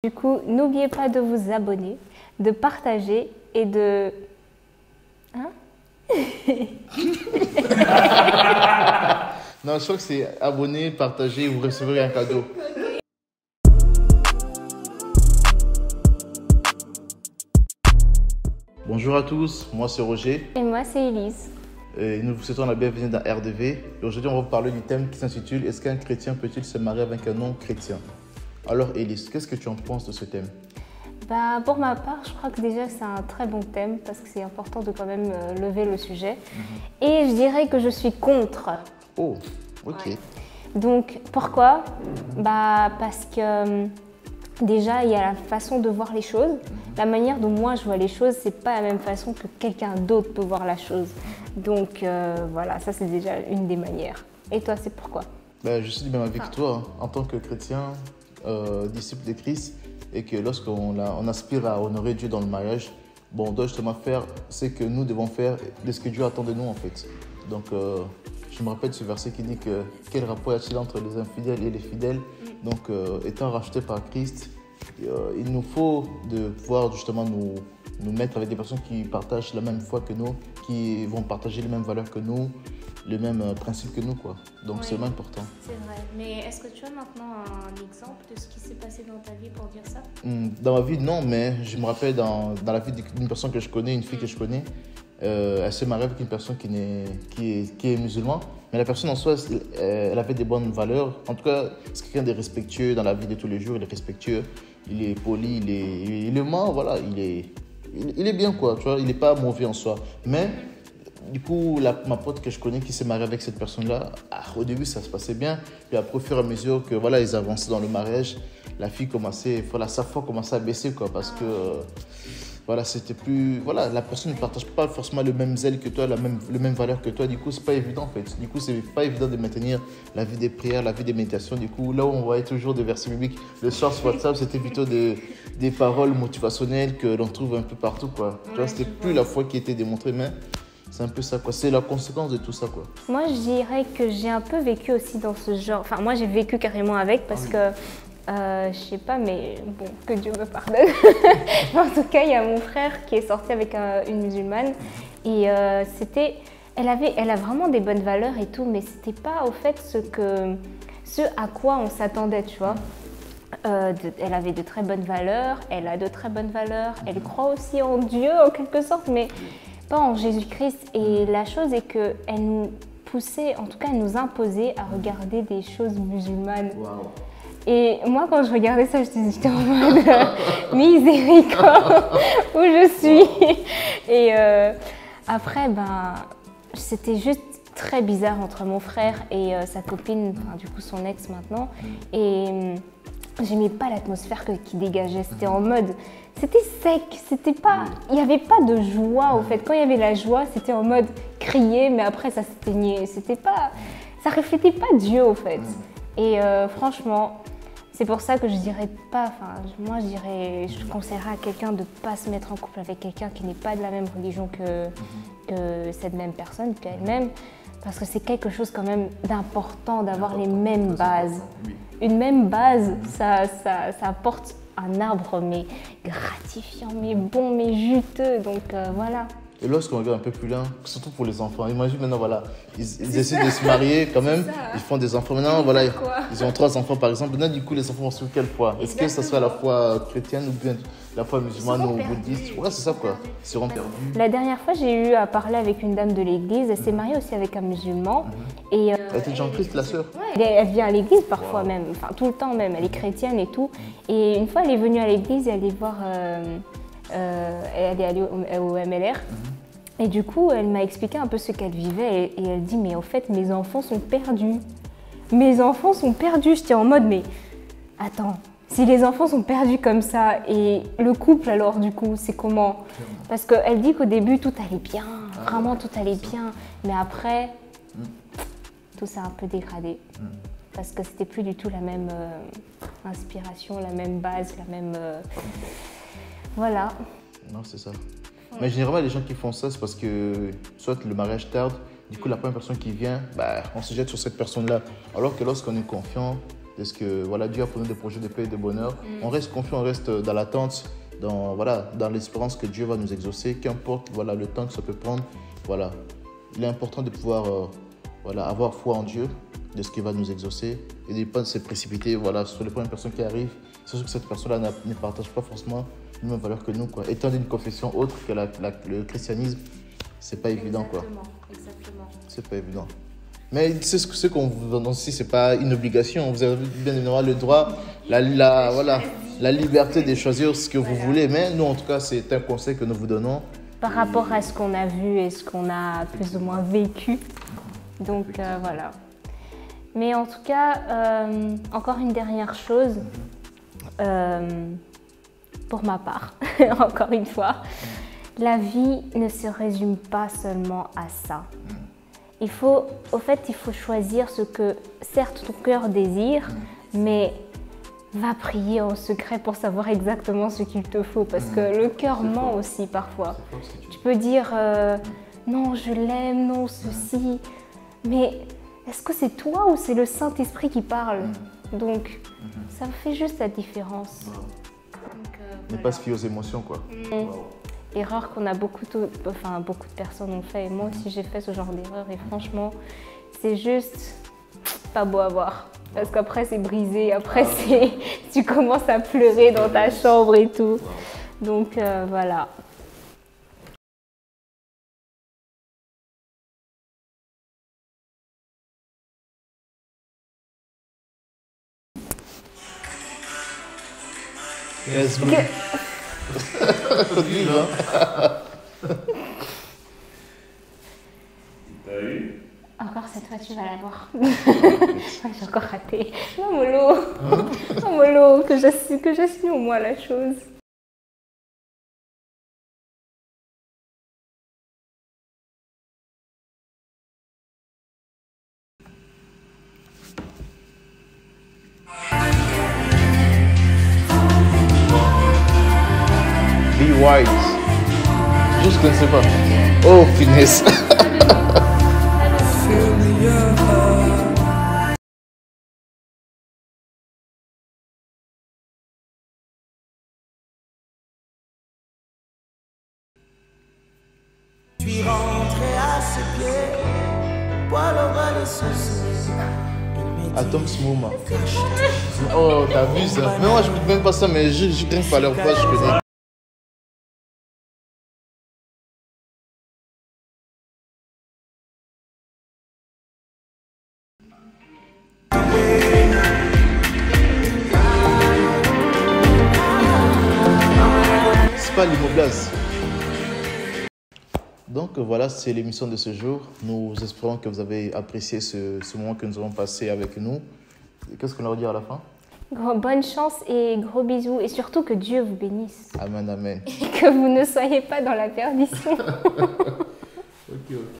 Du coup, n'oubliez pas de vous abonner, de partager et de... Hein? Non, je crois que c'est abonner, partager, vous recevrez un cadeau. Bonjour à tous, moi c'est Roger. Et moi, c'est Elise. Et nous vous souhaitons la bienvenue dans RDV. Et aujourd'hui, on va vous parler du thème qui s'intitule « Est-ce qu'un chrétien peut-il se marier avec un non-chrétien ?» Alors Elise, qu'est-ce que tu en penses de ce thème? Pour ma part, je crois que déjà c'est un très bon thème parce que c'est important de quand même lever le sujet. Et je dirais que je suis contre. Oh, ok. Ouais. Donc pourquoi? Parce que déjà il y a la façon de voir les choses. La manière dont moi je vois les choses, c'est pas la même façon que quelqu'un d'autre peut voir la chose. Donc voilà, ça c'est déjà une des manières. Et toi, c'est pourquoi? Je suis du même avis que toi, hein, en tant que chrétien, disciple de Christ, et que lorsqu'on on aspire à honorer Dieu dans le mariage, on doit justement faire ce que nous devons faire de ce que Dieu attend de nous en fait. Donc je me rappelle ce verset qui dit que quel rapport y a-t-il entre les infidèles et les fidèles? Donc étant rachetés par Christ, il nous faut de pouvoir justement nous mettre avec des personnes qui partagent la même foi que nous, qui vont partager les mêmes valeurs que nous, les mêmes principes que nous, quoi. Donc Oui, c'est vraiment important. c'est vrai. Mais est-ce que tu as maintenant un exemple de ce qui s'est passé dans ta vie pour dire ça? Dans ma vie, non, mais je me rappelle dans la vie d'une personne que je connais, une fille que je connais, elle se marie avec une personne qui est musulmane, mais la personne en soi, elle avait des bonnes valeurs. En tout cas, c'est quelqu'un de respectueux dans la vie de tous les jours, il est respectueux, il est poli, il est humain, voilà, il est bien, quoi, tu vois, il n'est pas mauvais en soi. Mais du coup, ma pote que je connais qui s'est mariée avec cette personne-là, au début ça se passait bien. Puis après, au fur et à mesure que voilà, ils avançaient dans le mariage, la fille commençait, sa foi commençait à baisser, quoi, parce que voilà, c'était plus, voilà, la personne ne partage pas forcément le même zèle que toi, le même valeur que toi. Du coup, c'est pas évident en fait. Du coup, c'est pas évident de maintenir la vie des prières, la vie des méditations. Du coup, là où on voyait toujours des versets bibliques, le soir sur WhatsApp, c'était plutôt des paroles motivationnelles que l'on trouve un peu partout, quoi. Tu vois, c'était plus la foi qui était démontrée, mais c'est un peu ça, quoi. C'est la conséquence de tout ça, quoi. Moi, je dirais que j'ai un peu vécu aussi dans ce genre. Enfin, moi, j'ai vécu carrément avec parce que, je sais pas, mais bon, que Dieu me pardonne. En tout cas, il y a mon frère qui est sorti avec une musulmane et elle a vraiment des bonnes valeurs et tout, mais c'était pas au fait ce à quoi on s'attendait, tu vois. Elle avait de très bonnes valeurs, elle a de très bonnes valeurs, elle croit aussi en Dieu en quelque sorte, mais pas en Jésus-Christ. Et la chose est qu'elle nous poussait, en tout cas elle nous imposait à regarder des choses musulmanes. Wow. Et moi quand je regardais ça, j'étais en mode miséricorde, où je suis. Et après, c'était juste très bizarre entre mon frère et sa copine, du coup son ex maintenant. Et j'aimais pas l'atmosphère qui dégageait, c'était en mode... C'était sec, il n'y avait pas de joie au fait. Quand il y avait la joie, c'était en mode crier, mais après ça s'éteignait. Ça reflétait pas Dieu au fait. Et franchement, c'est pour ça que je dirais pas, je conseillerais à quelqu'un de pas se mettre en couple avec quelqu'un qui n'est pas de la même religion que cette même personne, qu'elle-même. Parce que c'est quelque chose quand même d'important d'avoir les mêmes bases. Une même base, ça apporte un arbre mais gratifiant, mais bon, mais juteux, donc voilà. Et lorsqu'on regarde un peu plus loin, surtout pour les enfants, imagine maintenant, voilà, ils essaient de se marier quand même, ils font des enfants. Maintenant, voilà, ils ont 3 enfants par exemple. Maintenant, du coup, les enfants vont suivre quelle foi? Est-ce que ça soit la foi chrétienne ou bien la foi musulmane ou bouddhiste? Ouais, c'est ça quoi, ils seront perdus. La dernière fois, j'ai eu à parler avec une dame de l'église, elle s'est mariée aussi avec un musulman. Et, elle était déjà en Christ, la sœur? Ouais, elle vient à l'église parfois même, enfin tout le temps même, elle est chrétienne et tout. Et une fois, elle est venue à l'église et elle est voir, elle est allée au MLR. Et du coup, elle m'a expliqué un peu ce qu'elle vivait et elle dit, mais en fait, mes enfants sont perdus. Mes enfants sont perdus. J'étais en mode, mais attends, si les enfants sont perdus comme ça, et le couple alors du coup, c'est comment? Parce qu'elle dit qu'au début, tout allait bien, vraiment tout allait bien. Mais après, tout s'est un peu dégradé. Parce que c'était plus du tout la même inspiration, la même base, la même... Voilà. Non, c'est ça. Mais généralement, les gens qui font ça, c'est parce que soit le mariage tarde, du coup, la première personne qui vient, on se jette sur cette personne-là. Alors que lorsqu'on est confiant, de ce que voilà, Dieu a pour nous des projets de paix et de bonheur. On reste confiant, on reste dans l'attente, dans l'espérance que Dieu va nous exaucer, qu'importe voilà, le temps que ça peut prendre. Voilà. Il est important de pouvoir avoir foi en Dieu, de ce qu'il va nous exaucer, et de ne pas se précipiter sur les premières personnes qui arrivent, surtout que cette personne-là ne partage pas forcément les mêmes valeurs que nous. Étant d'une confession autre que le christianisme, c'est pas évident. Exactement. C'est pas évident. Mais ce qu'on vous donne aussi, c'est pas une obligation. Vous avez bien évidemment le droit, la liberté de choisir ce que vous voulez. Mais nous, en tout cas, c'est un conseil que nous vous donnons. Par rapport à ce qu'on a vu et ce qu'on a plus ou moins vécu. Donc voilà. Mais en tout cas, encore une dernière chose, pour ma part, encore une fois, la vie ne se résume pas seulement à ça. Il faut choisir ce que, certes, ton cœur désire, mais va prier en secret pour savoir exactement ce qu'il te faut, parce que le cœur ment aussi parfois. Tu peux dire non, je l'aime, non, ceci, mais est-ce que c'est toi ou c'est le Saint-Esprit qui parle? Donc, ça fait juste la différence. Ne pas se fier aux émotions, quoi. Erreur qu'on a beaucoup de personnes ont fait, et moi aussi j'ai fait ce genre d'erreur, et franchement, c'est juste pas beau à voir. Parce qu'après c'est brisé, après tu commences à pleurer dans ta chambre et tout. Donc voilà. Yes, Encore cette fois, tu vas l'avoir. J'ai encore raté. Non, mollo. Non, mollo, que je suis au moins la chose. Be white. Je ne connaissais pas. Oh, finesse. Puis rentré à ses pieds, poil au bras de soucis. Atom Smouma. Oh, t'as vu ça? Mais moi, je ne même pas ça, mais je grimpe pas leur voix, je connais. C'est pas l'Imoblaz. Donc voilà, c'est l'émission de ce jour. Nous espérons que vous avez apprécié ce moment que nous avons passé avec nous. Qu'est-ce qu'on leur dit à la fin? Bonne chance et gros bisous, et surtout que Dieu vous bénisse. Amen, amen. Et que vous ne soyez pas dans la perdition. Ok.